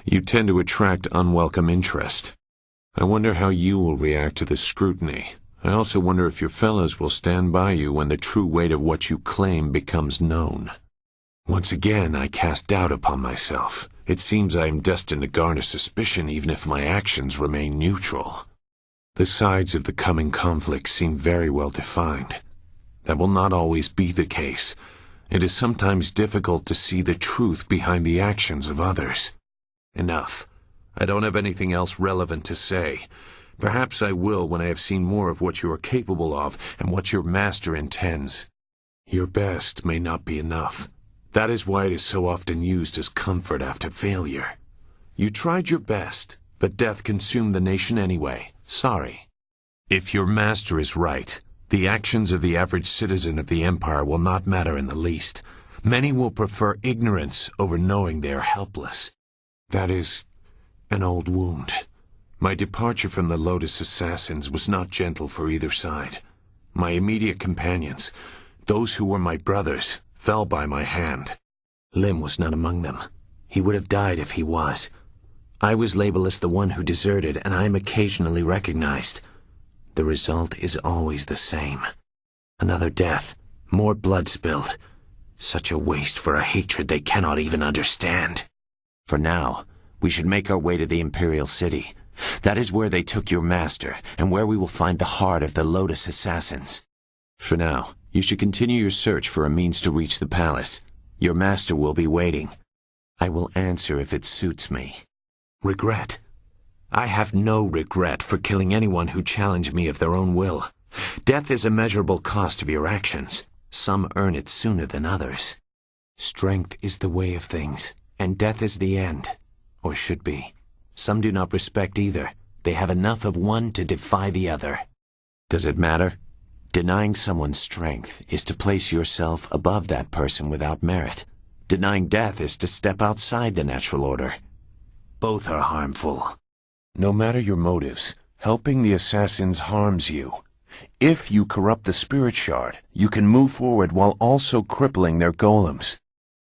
you tend to attract unwelcome interest. I wonder how you will react to this scrutiny. I also wonder if your fellows will stand by you when the true weight of what you claim becomes known. Once again, I cast doubt upon myself. It seems I am destined to garner suspicion even if my actions remain neutral. The sides of the coming conflict seem very well defined. That will not always be the case. It is sometimes difficult to see the truth behind the actions of others. Enough. I don't have anything else relevant to say. Perhaps I will when I have seen more of what you are capable of and what your master intends. Your best may not be enough. That is why it is so often used as comfort after failure. You tried your best, but death consumed the nation anyway. Sorry. If your master is right, the actions of the average citizen of the Empire will not matter in the least. Many will prefer ignorance over knowing they are helpless. That is an old wound. My departure from the Lotus Assassins was not gentle for either side. My immediate companions, those who were my brothers, fell by my hand. Lim was not among them. He would have died if he was. I was labeled as the one who deserted, and I am occasionally recognized. The result is always the same. Another death, more blood spilled. Such a waste for a hatred they cannot even understand. For now, we should make our way to the Imperial City. That is where they took your master, and where we will find the heart of the Lotus Assassins. For now, you should continue your search for a means to reach the palace. Your master will be waiting. I will answer if it suits me. Regret? I have no regret for killing anyone who challenged me of their own will. Death is a measurable cost of your actions. Some earn it sooner than others. Strength is the way of things, and death is the end, or should be. Some do not respect either. They have enough of one to defy the other. Does it matter? Denying someone strength is to place yourself above that person without merit. Denying death is to step outside the natural order. Both are harmful. No matter your motives, helping the assassins harms you. If you corrupt the spirit shard, you can move forward while also crippling their golems.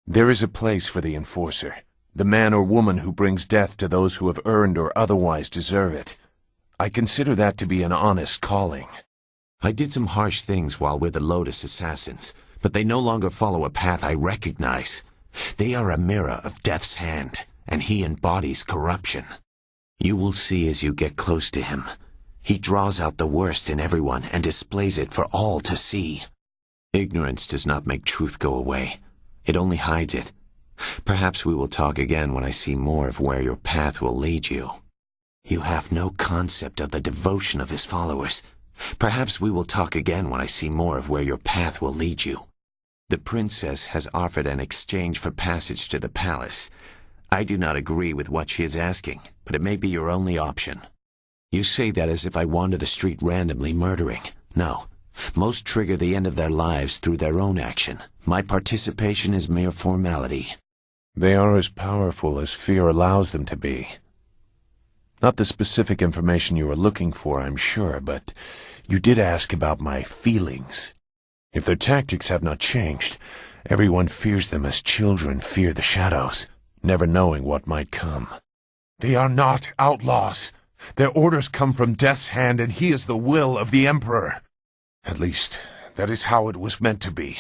There is a place for the enforcer, the man or woman who brings death to those who have earned or otherwise deserve it. I consider that to be an honest calling. I did some harsh things while with the Lotus Assassins, but they no longer follow a path I recognize. They are a mirror of Death's hand, and he embodies corruption. You will see as you get close to him. He draws out the worst in everyone and displays it for all to see. Ignorance does not make truth go away. It only hides it. Perhaps we will talk again when I see more of where your path will lead you. You have no concept of the devotion of his followers. Perhaps we will talk again when I see more of where your path will lead you. The princess has offered an exchange for passage to the palace. I do not agree with what she is asking, but it may be your only option. You say that as if I wander the street randomly murdering. No. Most trigger the end of their lives through their own action. My participation is mere formality. They are as powerful as fear allows them to be. Not the specific information you are looking for, I'm sure, but you did ask about my feelings. If their tactics have not changed, everyone fears them as children fear the shadows, never knowing what might come. They are not outlaws. Their orders come from Death's hand, and he is the will of the Emperor. At least, that is how it was meant to be.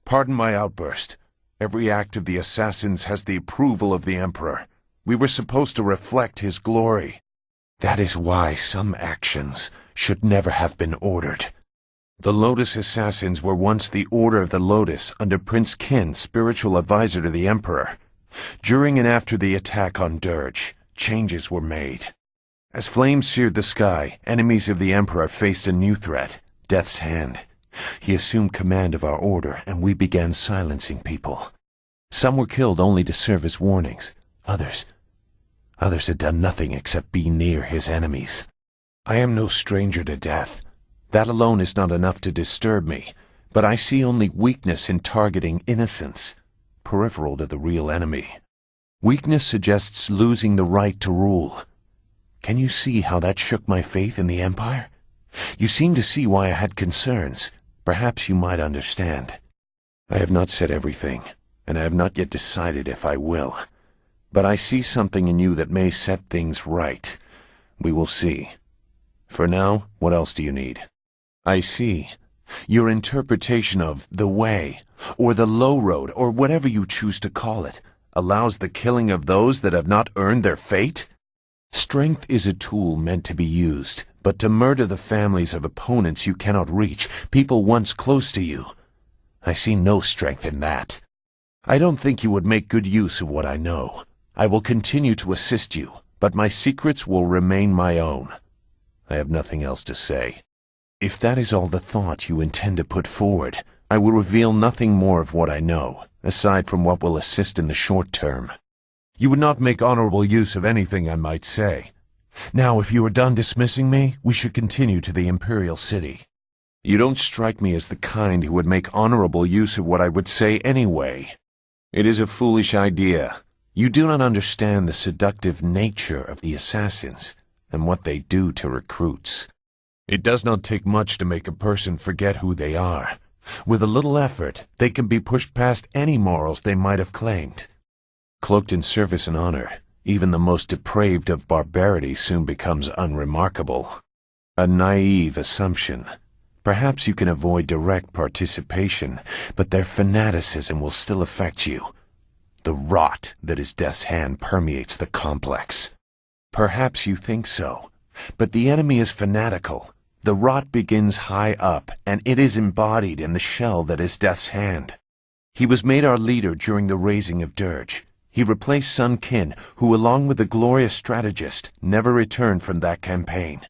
Pardon my outburst. Every act of the assassins has the approval of the Emperor. We were supposed to reflect his glory. That is why some actions should never have been ordered. The Lotus Assassins were once the Order of the Lotus under Prince Qin, spiritual advisor to the Emperor. During and after the attack on Dirge, changes were made. As flames seared the sky, enemies of the Emperor faced a new threat, Death's Hand. He assumed command of our order, and we began silencing people. Some were killed only to serve as warnings. Others had done nothing except be near his enemies. I am no stranger to death. That alone is not enough to disturb me, but I see only weakness in targeting innocents, peripheral to the real enemy. Weakness suggests losing the right to rule. Can you see how that shook my faith in the Empire? You seem to see why I had concerns. Perhaps you might understand. I have not said everything, and I have not yet decided if I will. But I see something in you that may set things right. We will see. For now, what else do you need? I see. Your interpretation of the way, or the low road, or whatever you choose to call it, allows the killing of those that have not earned their fate? Strength is a tool meant to be used, but to murder the families of opponents you cannot reach, people once close to you. I see no strength in that. I don't think you would make good use of what I know. I will continue to assist you, but my secrets will remain my own. I have nothing else to say. If that is all the thought you intend to put forward, I will reveal nothing more of what I know, aside from what will assist in the short term. You would not make honorable use of anything I might say. Now, if you are done dismissing me, we should continue to the Imperial City. You don't strike me as the kind who would make honorable use of what I would say anyway. It is a foolish idea. You do not understand the seductive nature of the assassins and what they do to recruits. It does not take much to make a person forget who they are. With a little effort, they can be pushed past any morals they might have claimed. Cloaked in service and honor, even the most depraved of barbarity soon becomes unremarkable. A naive assumption. Perhaps you can avoid direct participation, but their fanaticism will still affect you. The rot that is Death's Hand permeates the complex. Perhaps you think so, but the enemy is fanatical. The rot begins high up, and it is embodied in the shell that is Death's Hand. He was made our leader during the raising of Dirge. He replaced Sun Qin, who along with the glorious strategist, never returned from that campaign.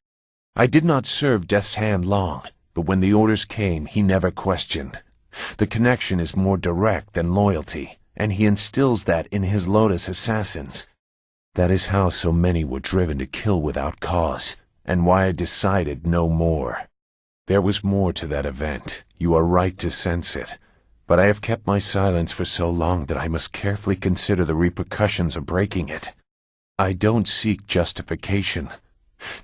I did not serve Death's Hand long, but when the orders came, he never questioned. The connection is more direct than loyalty, and he instills that in his Lotus assassins. That is how so many were driven to kill without cause, and why I decided no more. There was more to that event. You are right to sense it. But I have kept my silence for so long that I must carefully consider the repercussions of breaking it. I don't seek justification.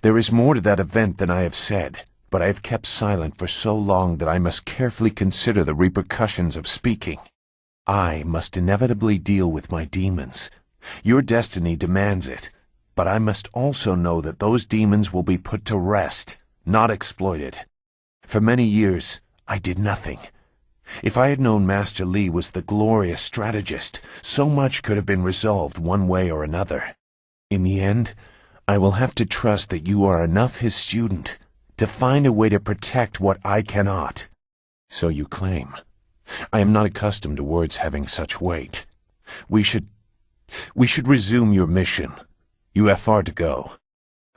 There is more to that event than I have said, but I have kept silent for so long that I must carefully consider the repercussions of speaking. I must inevitably deal with my demons. Your destiny demands it, but I must also know that those demons will be put to rest, not exploited. For many years, I did nothing. If I had known Master Li was the glorious strategist, so much could have been resolved one way or another. In the end, I will have to trust that you are enough his student to find a way to protect what I cannot. So you claim. I am not accustomed to words having such weight. We should resume your mission. You have far to go.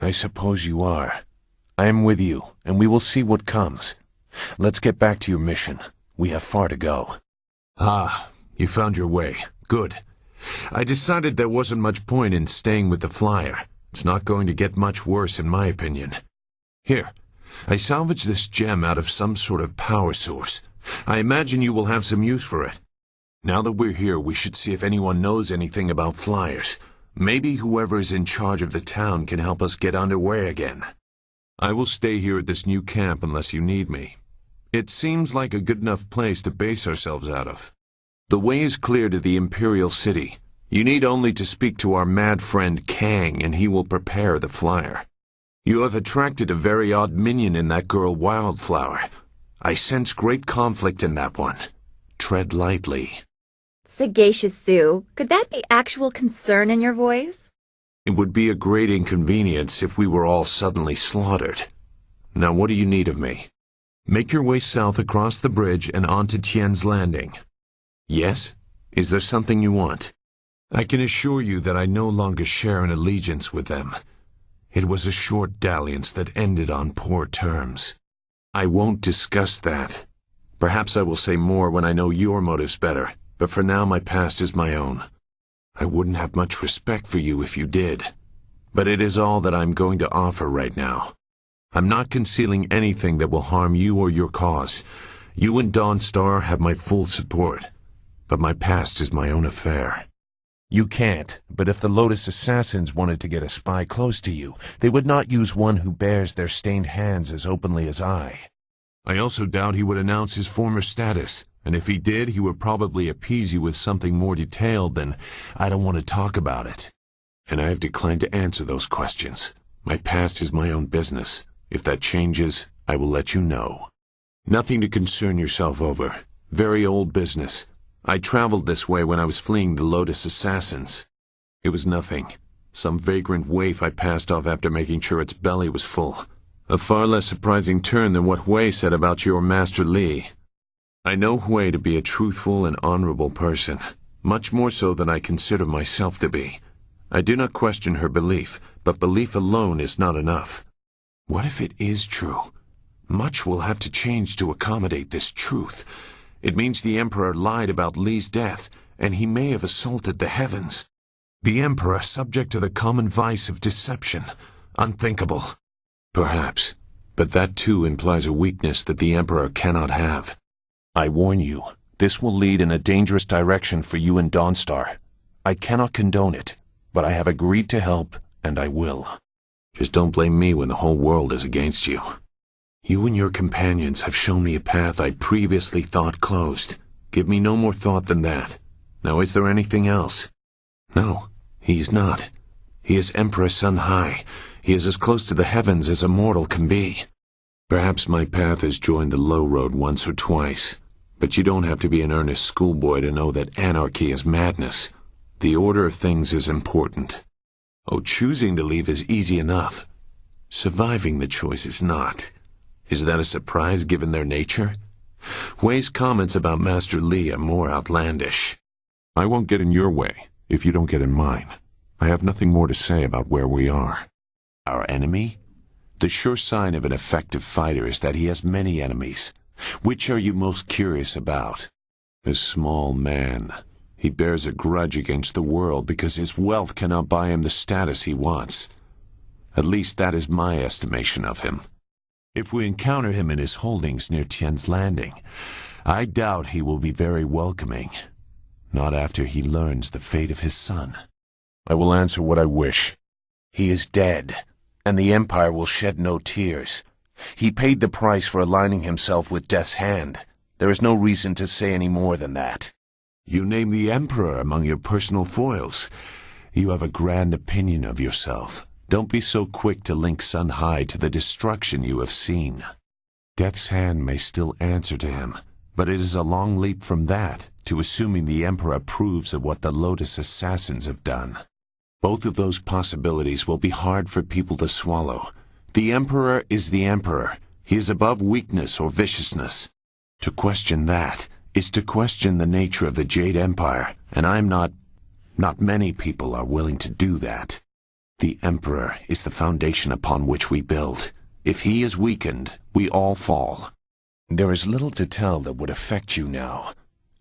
I suppose you are. I am with you, and we will see what comes. Let's get back to your mission. We have far to go. Ah, you found your way. Good. I decided there wasn't much point in staying with the flyer. It's not going to get much worse, in my opinion. Here, I salvaged this gem out of some sort of power source. I imagine you will have some use for it. Now that we're here, we should see if anyone knows anything about flyers. Maybe whoever is in charge of the town can help us get underway again. I will stay here at this new camp unless you need me. It seems like a good enough place to base ourselves out of. The way is clear to the Imperial City. You need only to speak to our mad friend Kang, and he will prepare the flyer. You have attracted a very odd minion in that girl Wildflower. I sense great conflict in that one. Tread lightly. Sagacious Sue, could that be actual concern in your voice? It would be a great inconvenience if we were all suddenly slaughtered. Now what do you need of me? Make your way south across the bridge and onto Tien's Landing. Yes? Is there something you want? I can assure you that I no longer share an allegiance with them. It was a short dalliance that ended on poor terms. I won't discuss that. Perhaps I will say more when I know your motives better, but for now my past is my own. I wouldn't have much respect for you if you did. But it is all that I'm going to offer right now. I'm not concealing anything that will harm you or your cause. You and Dawnstar have my full support, but my past is my own affair. You can't, but if the Lotus Assassins wanted to get a spy close to you, they would not use one who bears their stained hands as openly as I. I also doubt he would announce his former status, and if he did, he would probably appease you with something more detailed than, "I don't want to talk about it." And I have declined to answer those questions. My past is my own business. If that changes, I will let you know. Nothing to concern yourself over. Very old business. I traveled this way when I was fleeing the Lotus Assassins. It was nothing. Some vagrant waif I passed off after making sure its belly was full. A far less surprising turn than what Hui said about your Master Li. I know Hui to be a truthful and honorable person, much more so than I consider myself to be. I do not question her belief, but belief alone is not enough. What if it is true? Much will have to change to accommodate this truth. It means the Emperor lied about Li's death, and he may have assaulted the heavens. The Emperor subject to the common vice of deception. Unthinkable. Perhaps, but that too implies a weakness that the Emperor cannot have. I warn you, this will lead in a dangerous direction for you and Dawnstar. I cannot condone it, but I have agreed to help, and I will. Just don't blame me when the whole world is against you. You and your companions have shown me a path I previously thought closed. Give me no more thought than that. Now, is there anything else? No, he is not. He is Emperor Sun Hai. He is as close to the heavens as a mortal can be. Perhaps my path has joined the low road once or twice, but you don't have to be an earnest schoolboy to know that anarchy is madness. The order of things is important. Oh, choosing to leave is easy enough. Surviving the choice is not. Is that a surprise given their nature? Hui's comments about Master Li are more outlandish. I won't get in your way, if you don't get in mine. I have nothing more to say about where we are. Our enemy? The sure sign of an effective fighter is that he has many enemies. Which are you most curious about? A small man. He bears a grudge against the world because his wealth cannot buy him the status he wants. At least that is my estimation of him. If we encounter him in his holdings near Tian's Landing, I doubt he will be very welcoming. Not after he learns the fate of his son. I will answer what I wish. He is dead, and the Empire will shed no tears. He paid the price for aligning himself with Death's Hand. There is no reason to say any more than that. You name the Emperor among your personal foils. You have a grand opinion of yourself. Don't be so quick to link Sun Hai to the destruction you have seen. Death's Hand may still answer to him, but it is a long leap from that to assuming the Emperor approves of what the Lotus Assassins have done. Both of those possibilities will be hard for people to swallow. The Emperor is the Emperor. He is above weakness or viciousness. To question that is to question the nature of the Jade Empire, and not many people are willing to do that. The Emperor is the foundation upon which we build. If he is weakened, we all fall. There is little to tell that would affect you now.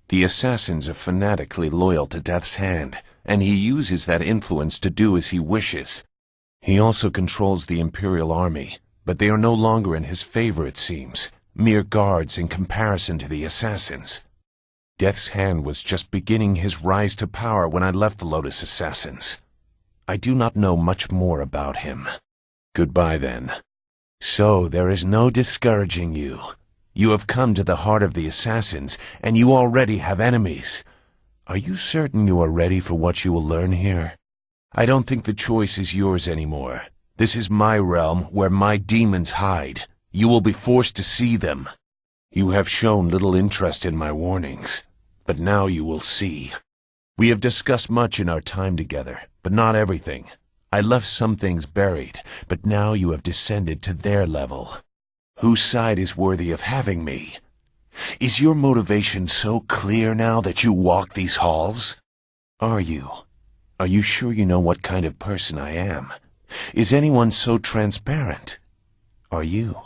The assassins are fanatically loyal to Death's Hand, and he uses that influence to do as he wishes. He also controls the Imperial Army, but they are no longer in his favor, it seems. Mere guards in comparison to the assassins. Death's Hand was just beginning his rise to power when I left the Lotus Assassins. I do not know much more about him. Goodbye, then. So, there is no discouraging you. You have come to the heart of the assassins, and you already have enemies. Are you certain you are ready for what you will learn here? I don't think the choice is yours anymore. This is my realm where my demons hide. You will be forced to see them. You have shown little interest in my warnings, but now you will see. We have discussed much in our time together, but not everything. I left some things buried, but now you have descended to their level. Whose side is worthy of having me? Is your motivation so clear now that you walk these halls? Are you? Are you sure you know what kind of person I am? Is anyone so transparent? Are you?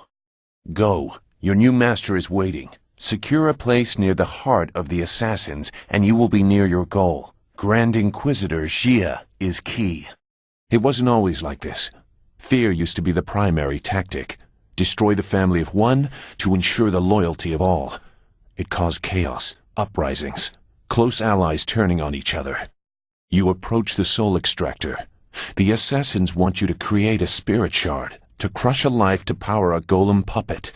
Go. Your new master is waiting. Secure a place near the heart of the assassins, and you will be near your goal. Grand Inquisitor Xia is key. It wasn't always like this. Fear used to be the primary tactic. Destroy the family of one to ensure the loyalty of all. It caused chaos, uprisings, close allies turning on each other. You approach the soul extractor. The assassins want you to create a spirit shard, to crush a life to power a golem puppet.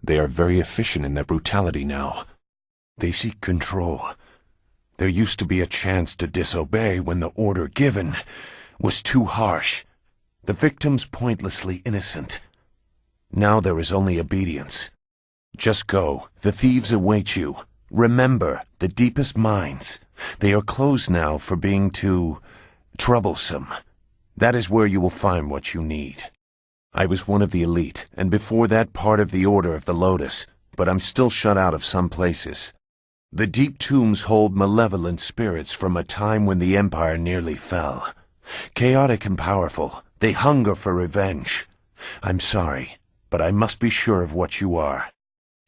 They are very efficient in their brutality now. They seek control. There used to be a chance to disobey when the order given was too harsh. The victims pointlessly innocent. Now there is only obedience. Just go. The thieves await you. Remember, the deepest minds. They are closed now for being too troublesome. That is where you will find what you need. I was one of the elite, and before that part of the Order of the Lotus, but I'm still shut out of some places. The deep tombs hold malevolent spirits from a time when the Empire nearly fell. Chaotic and powerful, they hunger for revenge. I'm sorry, but I must be sure of what you are.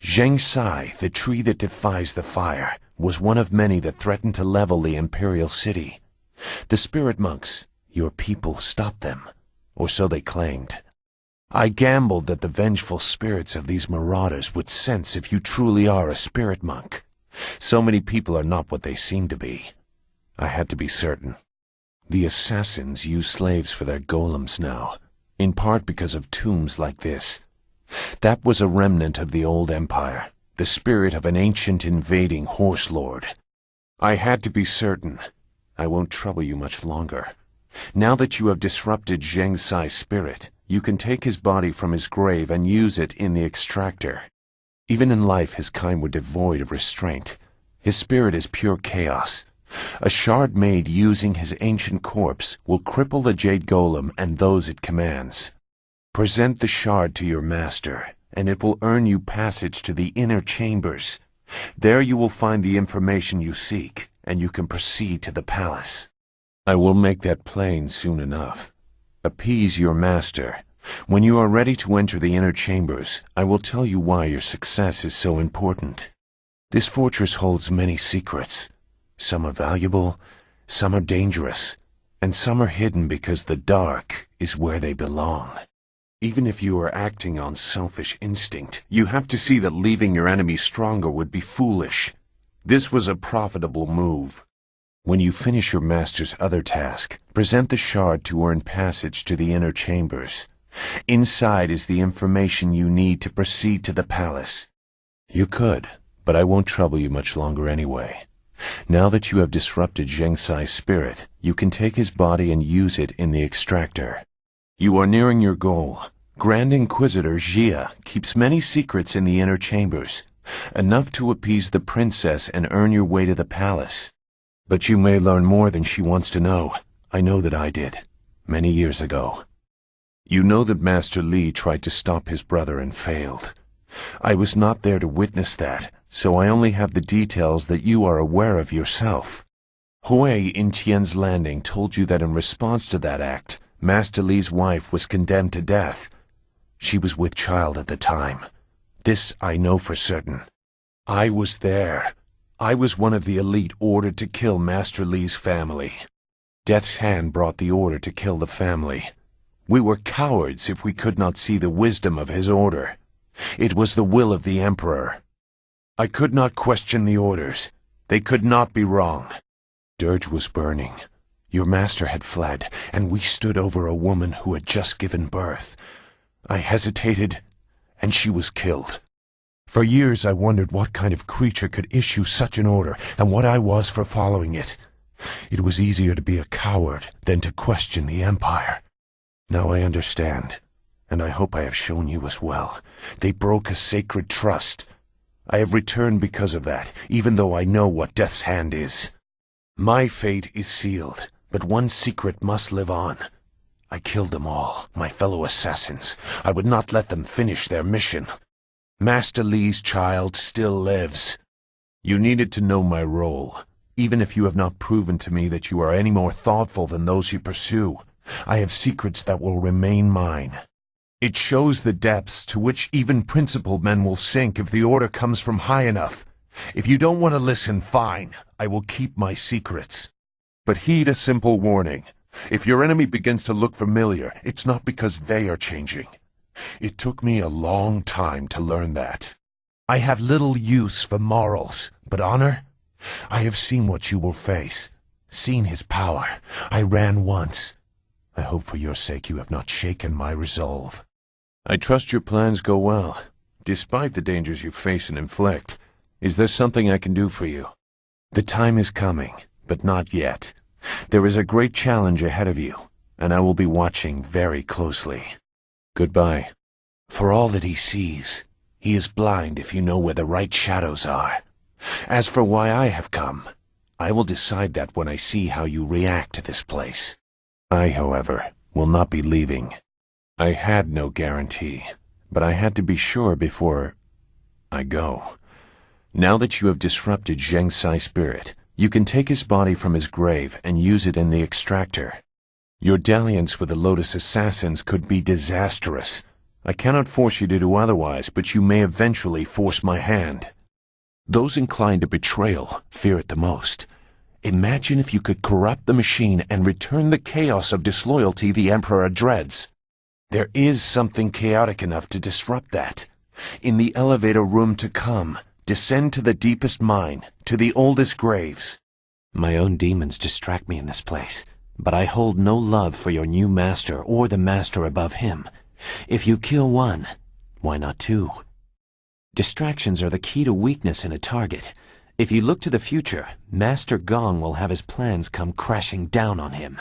Zheng Sai, the tree that defies the fire, was one of many that threatened to level the Imperial City. The spirit monks, your people, stopped them, or so they claimed. I gambled that the vengeful spirits of these marauders would sense if you truly are a spirit monk. So many people are not what they seem to be. I had to be certain. The assassins use slaves for their golems now, in part because of tombs like this. That was a remnant of the old empire, the spirit of an ancient invading horse lord. I had to be certain. I won't trouble you much longer. Now that you have disrupted Zheng Sai's spirit, you can take his body from his grave and use it in the extractor. Even in life, his kind were devoid of restraint. His spirit is pure chaos. A shard made using his ancient corpse will cripple the Jade Golem and those it commands. Present the shard to your master, and it will earn you passage to the inner chambers. There you will find the information you seek, and you can proceed to the palace. I will make that plain soon enough. Appease your master. When you are ready to enter the inner chambers, I will tell you why your success is so important. This fortress holds many secrets. Some are valuable, some are dangerous, and some are hidden because the dark is where they belong. Even if you are acting on selfish instinct, you have to see that leaving your enemy stronger would be foolish. This was a profitable move. When you finish your master's other task, present the shard to earn passage to the inner chambers. Inside is the information you need to proceed to the palace. You could, but I won't trouble you much longer anyway. Now that you have disrupted Zheng Sai's spirit, you can take his body and use it in the extractor. You are nearing your goal. Grand Inquisitor Jia keeps many secrets in the inner chambers, enough to appease the princess and earn your way to the palace. But you may learn more than she wants to know. I know that I did, many years ago. You know that Master Li tried to stop his brother and failed. I was not there to witness that, so I only have the details that you are aware of yourself. Hui in Tian's Landing told you that in response to that act, Master Li's wife was condemned to death. She was with child at the time. This I know for certain. I was there. I was one of the elite ordered to kill Master Li's family. Death's hand brought the order to kill the family. We were cowards if we could not see the wisdom of his order. It was the will of the Emperor. I could not question the orders. They could not be wrong. Dirge was burning. Your master had fled, and we stood over a woman who had just given birth. I hesitated, and she was killed. For years I wondered what kind of creature could issue such an order, and what I was for following it. It was easier to be a coward than to question the Empire. Now I understand, and I hope I have shown you as well. They broke a sacred trust. I have returned because of that, even though I know what Death's Hand is. My fate is sealed, but one secret must live on. I killed them all, my fellow assassins. I would not let them finish their mission. Master Li's child still lives. You needed to know my role, even if you have not proven to me that you are any more thoughtful than those you pursue. I have secrets that will remain mine. It shows the depths to which even principled men will sink if the order comes from high enough. If you don't want to listen, fine. I will keep my secrets. But heed a simple warning. If your enemy begins to look familiar, it's not because they are changing. It took me a long time to learn that. I have little use for morals, but honor? I have seen what you will face. seen his power. I ran once. I hope for your sake you have not shaken my resolve. I trust your plans go well, despite the dangers you face and inflict. Is there something I can do for you? The time is coming, but not yet. There is a great challenge ahead of you, and I will be watching very closely. Goodbye. For all that he sees, he is blind if you know where the right shadows are. As for why I have come, I will decide that when I see how you react to this place. I, however, will not be leaving. I had no guarantee, but I had to be sure before I go. Now that you have disrupted Zheng Sai's spirit, you can take his body from his grave and use it in the extractor. Your dalliance with the Lotus Assassins could be disastrous. I cannot force you to do otherwise, but you may eventually force my hand. Those inclined to betrayal fear it the most. Imagine if you could corrupt the machine and return the chaos of disloyalty the Emperor dreads. There is something chaotic enough to disrupt that. In the elevator room to come, descend to the deepest mine, to the oldest graves. My own demons distract me in this place, but I hold no love for your new master or the master above him. If you kill one, why not two? Distractions are the key to weakness in a target. If you look to the future, Master Gong will have his plans come crashing down on him.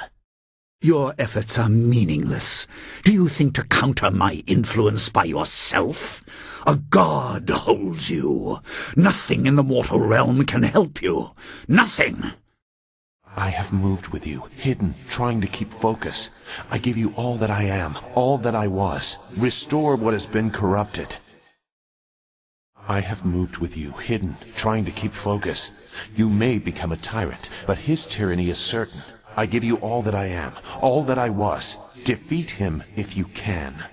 Your efforts are meaningless. Do you think to counter my influence by yourself? A god holds you. Nothing in the mortal realm can help you. Nothing. I have moved with you, hidden, trying to keep focus. I give you all that I am, all that I was. Restore what has been corrupted. I have moved with you, hidden, trying to keep focus. You may become a tyrant, but his tyranny is certain. I give you all that I am, all that I was. Defeat him if you can.